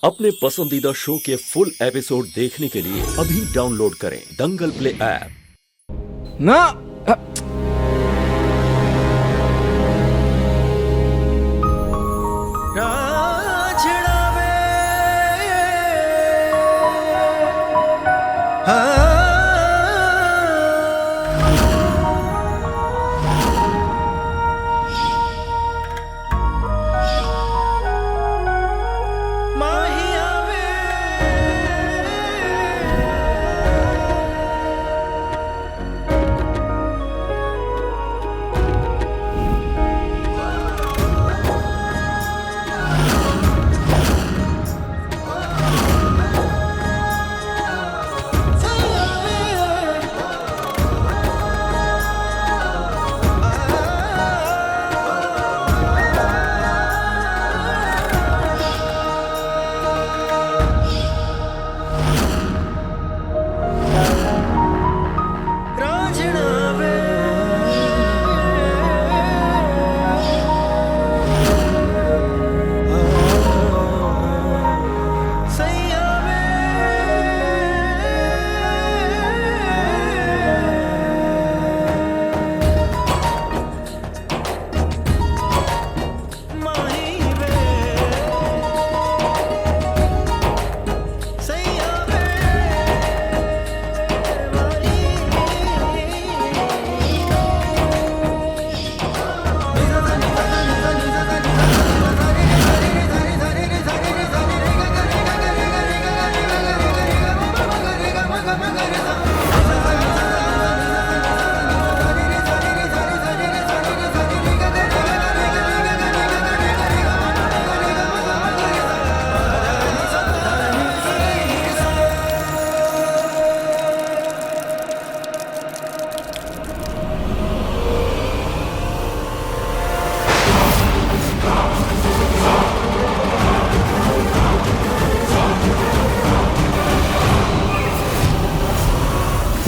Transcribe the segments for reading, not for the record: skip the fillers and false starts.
अपने पसंदीदा शो के फुल एपिसोड देखने के लिए अभी डाउनलोड करें दंगल प्ले ऐप। ना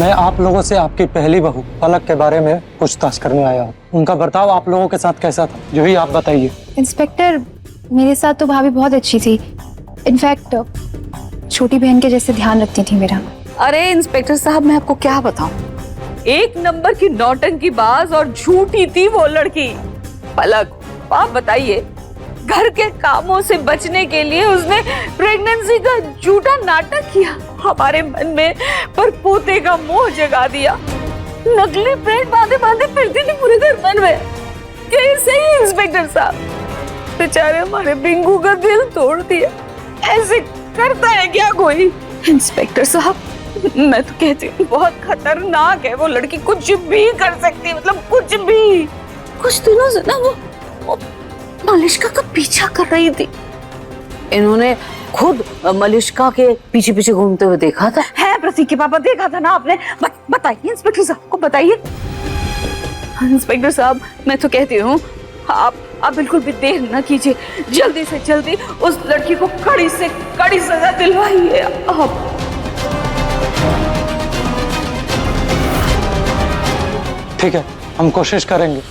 मैं आप लोगों से आपकी पहली बहू पलक के बारे में पूछताछ करने आया हूँ। उनका बर्ताव आप लोगों के साथ कैसा था, जो ही आप बताइए। इंस्पेक्टर, मेरे साथ तो भाभी बहुत अच्छी थी। इनफैक्ट छोटी बहन के जैसे ध्यान रखती थी मेरा। अरे इंस्पेक्टर साहब, मैं आपको क्या बताऊं, एक नंबर की नौटंकीबाज और झूठी थी वो लड़की पलक। आप बताइए, घर के कामों से बचने के लिए उसने प्रेगनेंसी का झूठा नाटक किया, हमारे मन में परपोते का मोह जगा दिया, नकली पेट बांधे बांधे फिरती थी पूरे घर मन में। कैसे ही इंस्पेक्टर साहब, बेचारे हमारे बिंगू का दिल तोड़ दिया। ऐसे करता है क्या कोई? इंस्पेक्टर साहब, मैं तो कहती हूँ बहुत खतरनाक है वो लड़की, कुछ भी कर सकती है, मतलब कुछ भी। कुछ दिनों से ना वो मलिष्का का पीछा कर रही थी। इन्होंने खुद मलिष्का के पीछे पीछे घूमते हुए देखा था। है प्रतीक के पापा, देखा था ना आपने? बताइए इंस्पेक्टर साहब को बताइए। इंस्पेक्टर साहब, मैं तो कहती हूँ आप बिल्कुल भी देर न कीजिए, जल्दी से जल्दी उस लड़की को कड़ी से कड़ी सजा दिलवाइए आप। ठीक है, हम कोशिश करेंगे।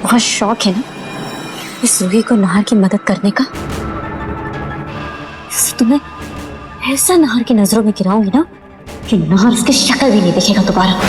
बहुत शौक है ना इस रूही को नहर की मदद करने का। तुम्हें ऐसा नहर की नजरों में गिराऊंगी ना कि नहर उसकी शक्ल भी नहीं देखेगा दोबारा।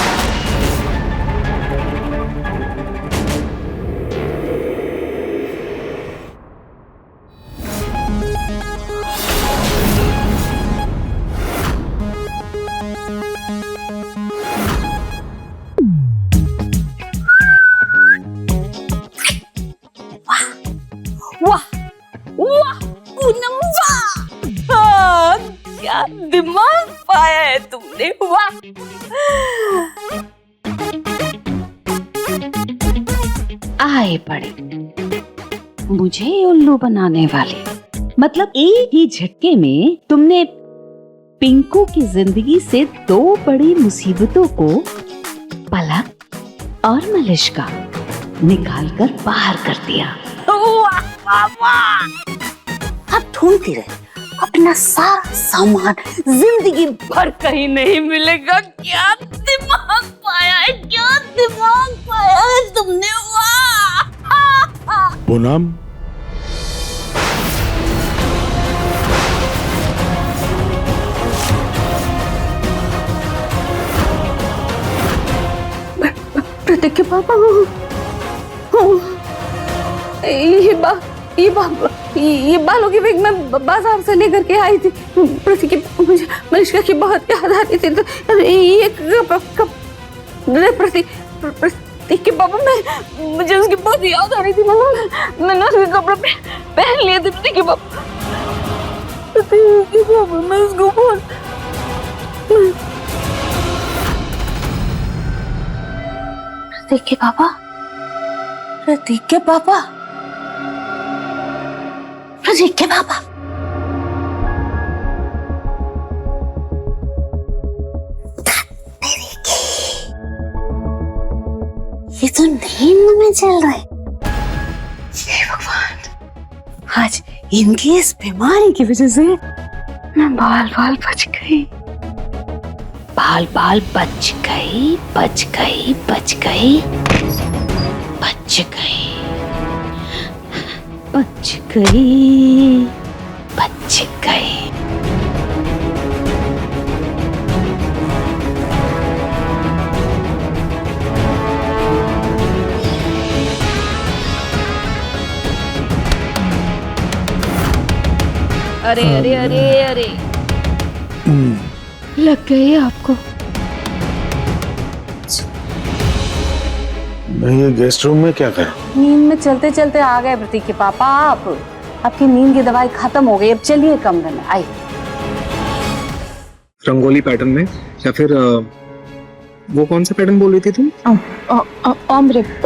वाह वाह पूनम, वाह क्या दिमाग पाया है तुमने, वाह। आए पड़े मुझे उल्लू बनाने वाले। मतलब एक ही झटके में तुमने पिंकू की जिंदगी से दो बड़ी मुसीबतों को, पलक और मलिश्का, निकालकर बाहर कर दिया। अब ढूंढती रहे अपना सारा सामान, जिंदगी भर कहीं नहीं मिलेगा। क्या दिमाग पाया है, क्या दिमाग पाया है तुमने, वाह। पूनम, प्रतीक के पापा, ये बालों की विग मैं बाजार से लेकर के आई थी। प्रतीक की, मुझे मलिश्का की बहुत याद आ रही थी, तो ये प्रतीक के पापा, मुझे उसकी बहुत याद आ रही थी। मैंने उसके कपड़े पहन लिए थे। प्रतीक के पापा, मैं उसको बहुत प्रतीक के पापा, प्रतीक के पापा, प्रतीक के पापा। ये तो नींद में चल रहा है। हे भगवान, आज इनकी इस बीमारी की वजह से मैं बाल बाल बच गई, बाल बाल बच गई, बच गई, बच गई, बच गई, बच गई, बच गई। अरे अरे अरे अरे, लग गई आपको। मैं ये गेस्ट रूम में क्या करूं? नींद में चलते चलते आ गए प्रतीक के पापा आप। आपकी नींद की दवाई खत्म हो गई, अब चलिए कमरे में आइए। रंगोली पैटर्न में, या फिर वो कौन सा पैटर्न बोल रही थी तुम?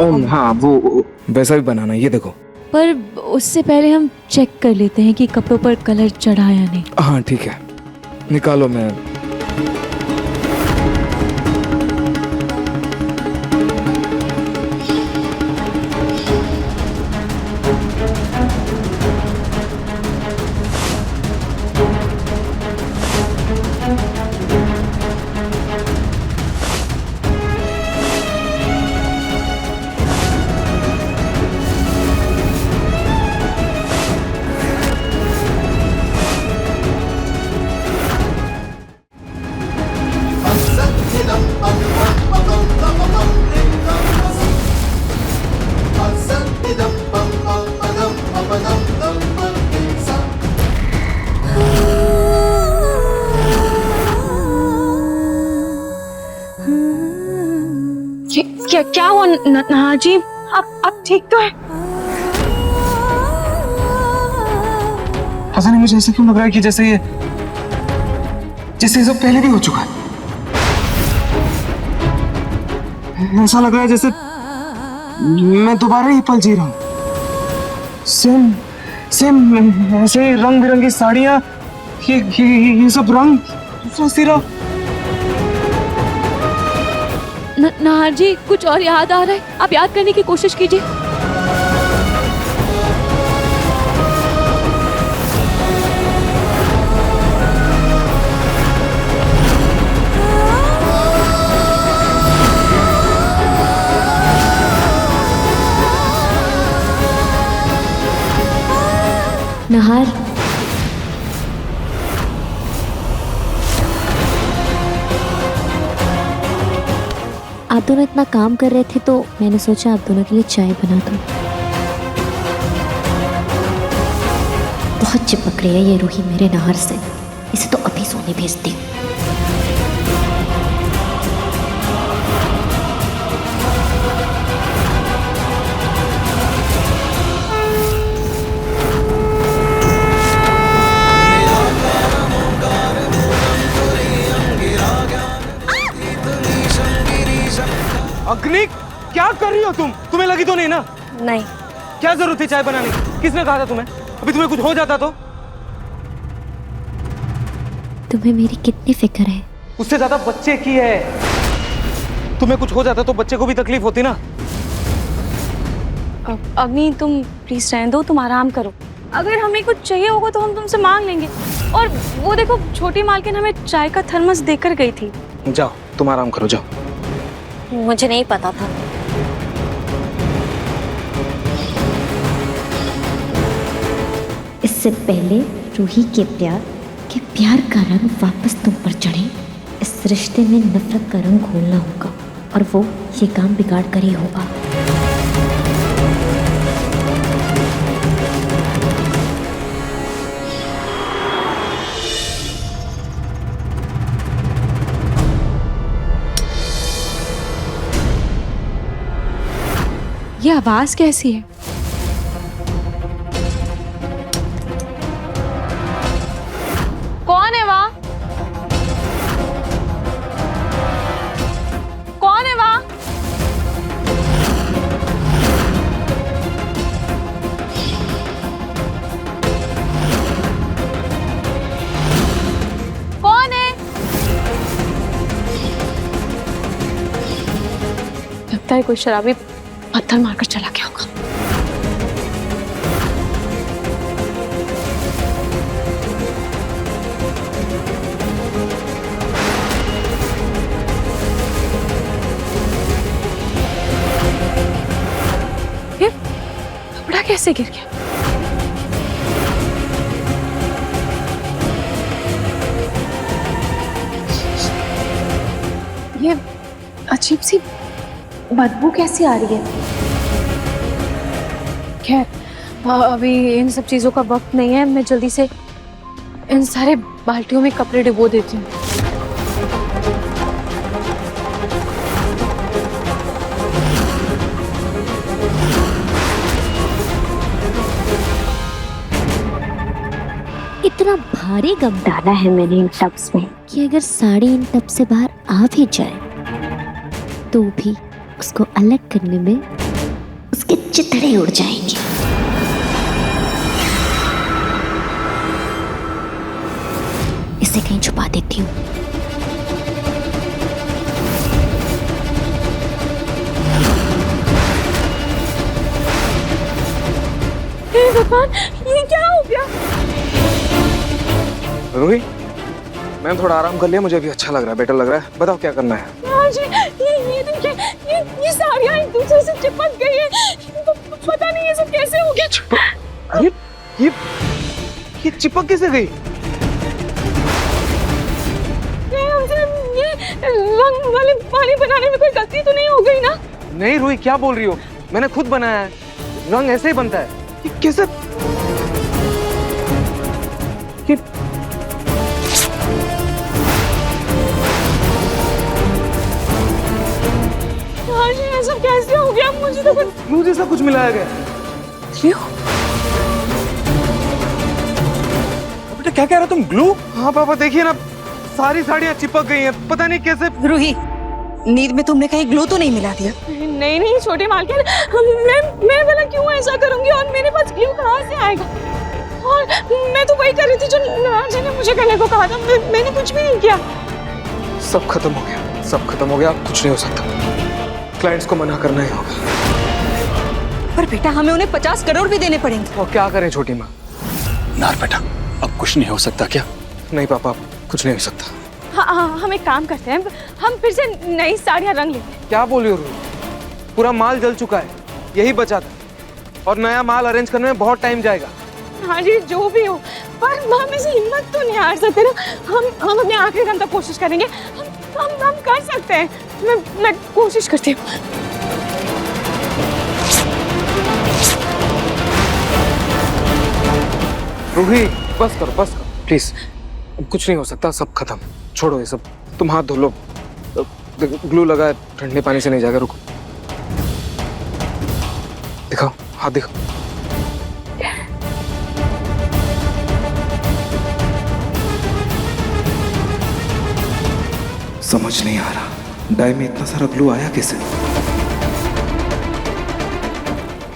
ओम, हाँ वो वैसा भी बनाना। ये देखो, पर उससे पहले हम चेक कर लेते हैं कि कपड़ों पर कलर चढ़ा या नहीं। हाँ ठीक है, निकालो। मैं क्या हुआ नहार जी? आप ठीक तो है? पता नहीं मुझे ऐसा क्यों लग रहा है कि जैसे ये सब पहले भी हो चुका है। ऐसा लग रहा है जैसे मैं दोबारा ही पल जी रहा हूँ। सेम ऐसे रंग बिरंगी साड़ियाँ, ये सब रंग दूसरा सिरा। नहार जी, कुछ और याद आ रहा है? आप याद करने की कोशिश कीजिए। नहार, आप दोनों इतना काम कर रहे थे तो मैंने सोचा आप दोनों के लिए चाय बना दूं। बहुत चिपक रही है ये रूही मेरे नहर से, इसे तो अभी सोने भेजती हूँ। अग्नि, क्या कर रही हो तुम? तुम्हें लगी तो नहीं ना? नहीं। क्या जरूरत थी चाय बनाने की? किसने कहा था तुम्हें? अभी तुम्हें कुछ हो जाता तो? तुम्हें मेरी कितनी फिक्र है? उससे ज्यादा बच्चे की है। तुम्हें कुछ हो जाता तो बच्चे को भी तकलीफ होती ना। अग्नि तुम प्लीज रहने दो, तुम आराम करो। अगर हमें कुछ चाहिए होगा तो हम तुमसे मांग लेंगे। और वो देखो छोटी मालकिन हमें चाय का थर्मस देकर गई थी। जाओ तुम आराम करो, जाओ। मुझे नहीं पता था। इससे पहले रूही के प्यार का रंग वापस तुम पर चढ़े, इस रिश्ते में नफरत का रंग घोलना होगा, और वो ये काम बिगाड़ कर ही होगा। ये आवाज कैसी है? कौन है वहाँ? कौन है वहाँ? कौन है? लगता है कोई शराबी पत्थर मारकर चला गया होगा। ये कपड़ा कैसे गिर गया? ये अजीब सी बदबू कैसी आ रही है? खैर अभी इन सब चीजों का वक्त नहीं है, मैं जल्दी से इन सारे बाल्टियों में कपड़े डिबो देती हूँ। इतना भारी गम डाला है मैंने इन टब्स में कि अगर साड़ी इन टब से बाहर आ भी जाए तो भी उसको अलग करने में उसके चितड़े उड़ जाएंगे। इसे कहीं छुपा देती हूँ। हे भगवान, ये क्या हो गया? रूही, मैंने थोड़ा आराम कर लिया, मुझे भी अच्छा लग रहा है, बेटर लग रहा है। बताओ क्या करना है? हाँ जी, ये देखिए, ये साड़ियाँ एक दूसरे से चिपक गई है। पता नहीं ये सब कैसे हो गया। अरे ये चिपक कैसे गई? ये रंग वाले पानी बनाने में कोई गलती तो नहीं हो गई ना? नहीं रूही, क्या बोल रही हो? मैंने खुद बनाया है, रंग ऐसे ही बनता है। ये कैसे? हाँ जी, ये सब कैसे हो गया? मुझे तो ग्लू जैसा कुछ मिलाया गया। बेटा क्या कह रहे हो तुम? ग्लू? हाँ पापा, देखिए ना, सारी साड़ियाँ चिपक गई हैं, पता नहीं कैसे। रूही, नींद में तुमने कहीं ग्लू तो नहीं मिला दिया? नहीं छोटे मालकिन, मैं भला क्यों ऐसा करूंगी? और मेरे पास ग्लू कहाँ से आएगा? और मैं तो वही कर रही थी जो नाजी ने मुझे करने को कहा था। मैंने कुछ भी नहीं किया। सब खत्म हो गया, सब खत्म हो गया, अब कुछ नहीं हो सकता। क्लाइंट्स को मना करना ही होगा। पर बेटा, हमें उन्हें 50 करोड़ भी देने पड़ेंगे। और क्या करें छोटी माँ? नार बेटा, अब कुछ नहीं हो सकता क्या? नहीं पापा, कुछ नहीं हो सकता। हाँ, हम एक काम करते हैं, हम फिर से नई साड़ियाँ रंग लेंगे। क्या बोल रही हो रूही? पूरा माल जल चुका है, यही बचा था, और नया माल अरेंज करने में बहुत टाइम जाएगा। हाँ जी, जो भी हो, पर हम ऐसी हिम्मत तो नहीं हार सकते ना। हम अपने आखिरी दम तक कोशिश करेंगे। हम कर सकते हैं। मैं कोशिश करती हूँ। रूही, बस करो प्लीज। अब कुछ नहीं हो सकता, सब खत्म। छोड़ो ये सब, तुम हाथ धो लो। ग्लू लगा है, ठंडे पानी से नहीं जाएगा। रुको, दिखाओ हाथ, दिखाओ। समझ नहीं आ रहा, डाई में इतना सारा ग्लू आया कैसे?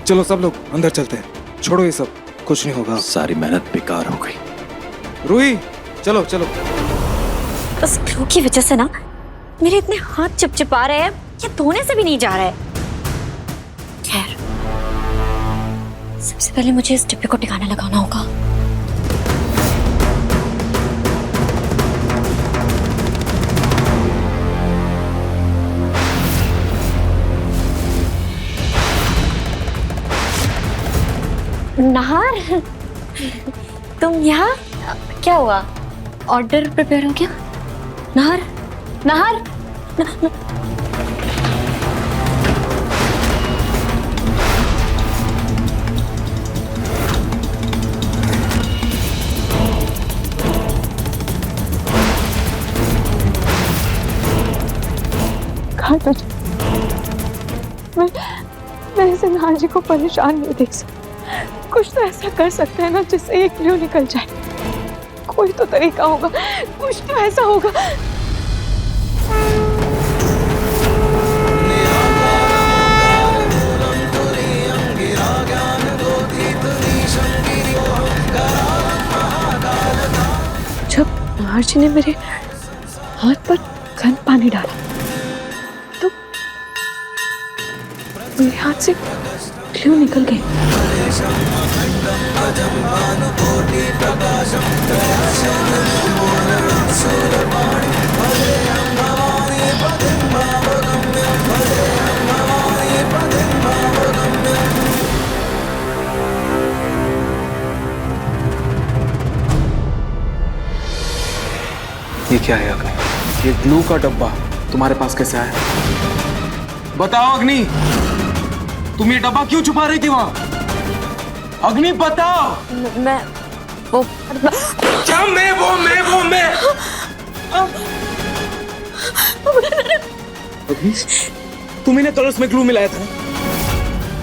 चलो सब लोग अंदर चलते हैं, छोड़ो ये सब, कुछ नहीं होगा। सारी मेहनत बेकार हो गई। रूही चलो चलो। बस ग्लू की वजह से ना मेरे इतने हाथ चिपचिपा रहे हैं, ये धोने से भी नहीं जा रहा है। खैर, सबसे पहले मुझे इस डिब्बे को ठिकाना लगाना होगा। नाहर, तुम यहाँ? क्या हुआ? ऑर्डर प्रिपेयर हो गया? नाहर, नाहर, मैं इसे नाहर जी को परेशान नहीं देख सकती। कुछ तो ऐसा कर सकते हैं ना जिससे ये क्यों निकल जाए। कोई तो तरीका होगा, कुछ तो ऐसा होगा। जब नाहर जी ने मेरे हाथ पर गर्म पानी डाला तो मेरे हाथ से क्यों निकल गई? ये क्या है अग्नि? ये ग्लू का डब्बा तुम्हारे पास कैसे आया? बताओ अग्नि, तुम ये डब्बा क्यों छुपा रही थी वहां? अग्नि बताओ। मैं वो क्या मैं अग्नि, तुम इन्हें कलर्स में ग्लू मिलाया था?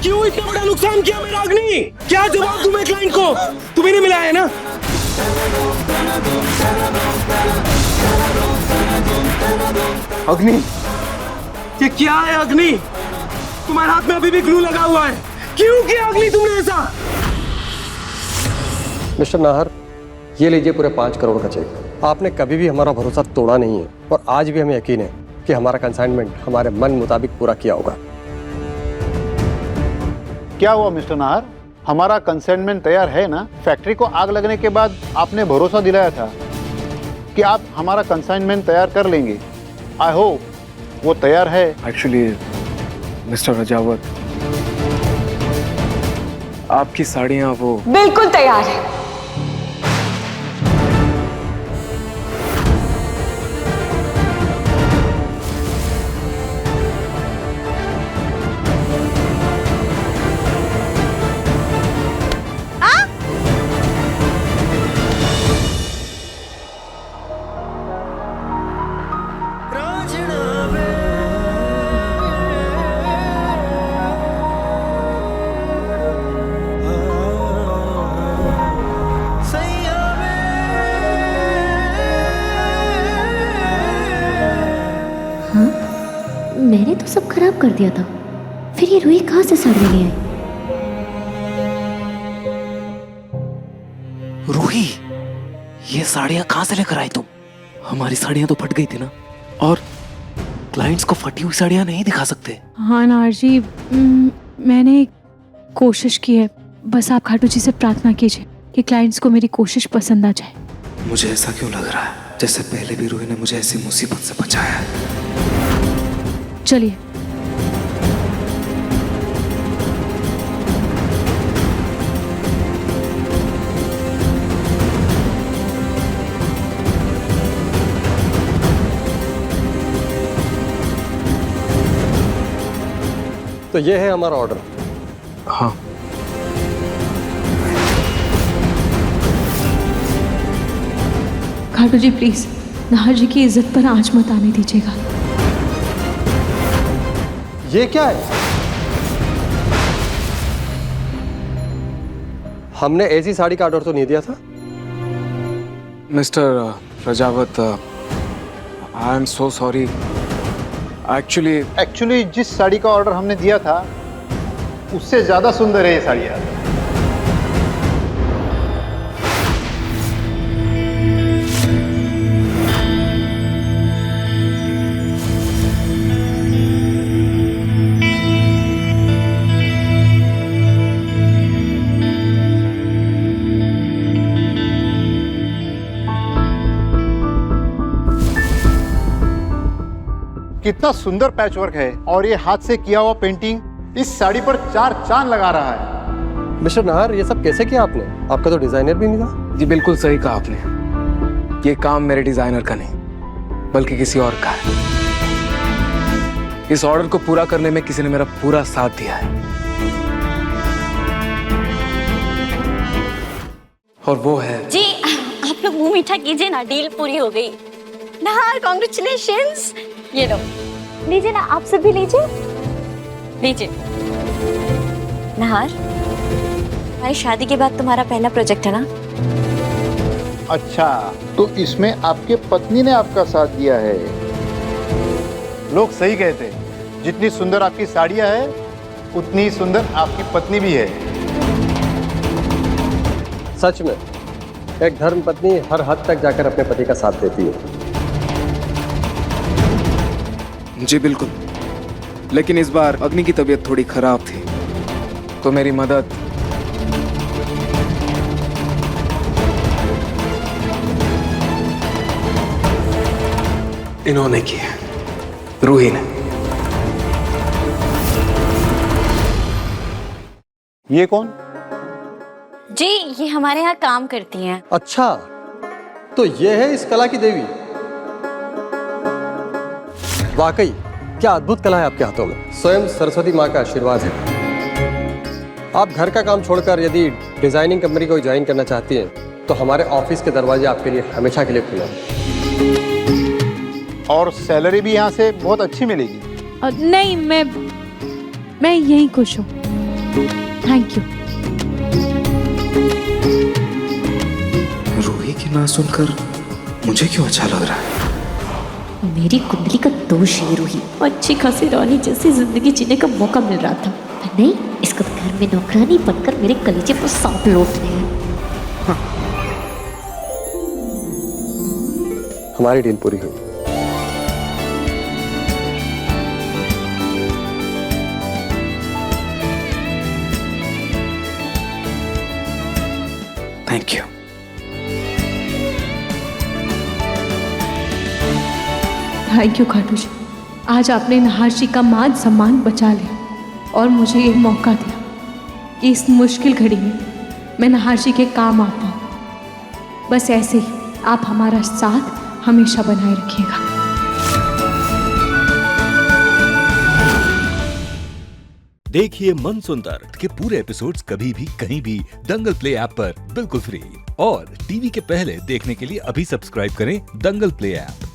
क्यों इतना बड़ा नुकसान किया मेरा अग्नि? क्या जवाब दूं मैं क्लाइंट को? तुम इन्हें मिलाया है ना? अग्नि, ये क्या है अग्नि? तुम्हारे हाथ में अभी भी ग्लू लगा हुआ है, क्यों किया अग्नि तुमने ऐसा? मिस्टर नाहर, ये लीजिए पूरे 5 करोड़ का चेक। आपने कभी भी हमारा भरोसा तोड़ा नहीं है और आज भी हमें यकीन है कि हमारा कंसाइनमेंट हमारे मन मुताबिक पूरा किया होगा। क्या हुआ मिस्टर नाहर, हमारा कंसाइनमेंट तैयार है ना? फैक्ट्री को आग लगने के बाद आपने भरोसा दिलाया था कि आप हमारा कंसाइनमेंट तैयार कर लेंगे। आई होप वो तैयार है। एक्चुअली मिस्टर रजावत, आपकी साड़ियाँ वो बिल्कुल तैयार है। मैंने तो सब खराब कर दिया था, फिर ये रूही कहाँ से साड़ी ले आई? रूही, ये साड़ियाँ कहाँ से लेकर आई तुम? हमारी साड़ियाँ तो फट गई थी ना, और क्लाइंट्स को फटी हुई साड़ियाँ नहीं दिखा सकते। हाँ नाहर जी, मैंने कोशिश की है, बस आप खाटू जी से प्रार्थना कीजिए कि क्लाइंट्स को मेरी कोशिश पसंद आ जाए। मुझे ऐसा क्यों लग रहा है जैसे पहले भी रूही ने मुझे ऐसी मुसीबत से बचाया है। चलिए। तो ये है हमारा ऑर्डर। हाँ, खाटू जी प्लीज नाहर जी की इज्जत पर आंच मत आने दीजिएगा। ये क्या है? हमने ऐसी साड़ी का ऑर्डर तो नहीं दिया था। Mister Rajawat, I am so sorry. Actually जिस साड़ी का ऑर्डर हमने दिया था उससे ज्यादा सुंदर है ये साड़ियाँ। कितना सुंदर पैच वर्क है और ये हाथ से किया हुआ पेंटिंग इस साड़ी पर 4 चांद लगा रहा है। मिस्टर नाहर, ये सब कैसे किया आपने? आपका तो डिजाइनर भी नहीं था। जी बिल्कुल सही कहा आपने। ये काम मेरे डिजाइनर का नहीं बल्कि किसी और का है। इस ऑर्डर को पूरा करने में किसी ने मेरा पूरा साथ दिया है और वो है जी। आप लोग मुंह मीठा कीजिए ना, डील पूरी हो गई। नाहर, कॉन्ग्रेचुलेशंस। ये लो, लीजिए ना, आप सब भी लीजिए। लीजिए। नाहर, हमारी शादी के बाद तुम्हारा पहला प्रोजेक्ट है ना? अच्छा, तो इसमें आपके पत्नी ने आपका साथ दिया है। लोग सही कहते हैं, जितनी सुंदर आपकी साड़ियाँ है उतनी सुंदर आपकी पत्नी भी है। सच में एक धर्म पत्नी हर हद तक जाकर अपने पति का साथ देती है। जी बिल्कुल, लेकिन इस बार अग्नि की तबीयत थोड़ी खराब थी तो मेरी मदद इन्होंने की है, रूही ने। ये कौन? जी, ये हमारे यहाँ काम करती हैं। अच्छा, तो ये है इस कला की देवी। वाकई क्या अद्भुत कला है आपके हाथों में। स्वयं सरस्वती माँ का आशीर्वाद है। आप घर का काम छोड़कर यदि डिजाइनिंग कंपनी को ज्वाइन करना चाहती हैं तो हमारे ऑफिस के दरवाजे आपके लिए हमेशा के लिए खुले हैं। और सैलरी भी यहाँ से बहुत अच्छी मिलेगी। नहीं, मैं यहीं खुश हूँ। Thank you. रूही की ना सुनकर मुझे क्यों अच्छा लग रहा है? मेरी कुंडली का दोष है रूही। अच्छी खासी रानी जैसी जिंदगी जीने का मौका मिल रहा था, नहीं इसको तो घर में नौकरानी बनकर मेरे कलेजे पर सांप लौट रहे हैं। हमारी डील पूरी हुई। Thank you. Thank you Khatu ji. आज आपने नाहर जी का मान सम्मान बचा लिया और मुझे ये मौका दिया कि इस मुश्किल घड़ी में मैं नाहर जी के काम आ पाऊँ। बस ऐसे ही आप हमारा साथ हमेशा बनाए रखिएगा। देखिए मन सुंदर के पूरे एपिसोड्स कभी भी कहीं भी दंगल प्ले ऐप पर बिल्कुल फ्री। और टीवी के पहले देखने के लिए अभी सब्सक्राइब करें दंगल प्ले ऐप।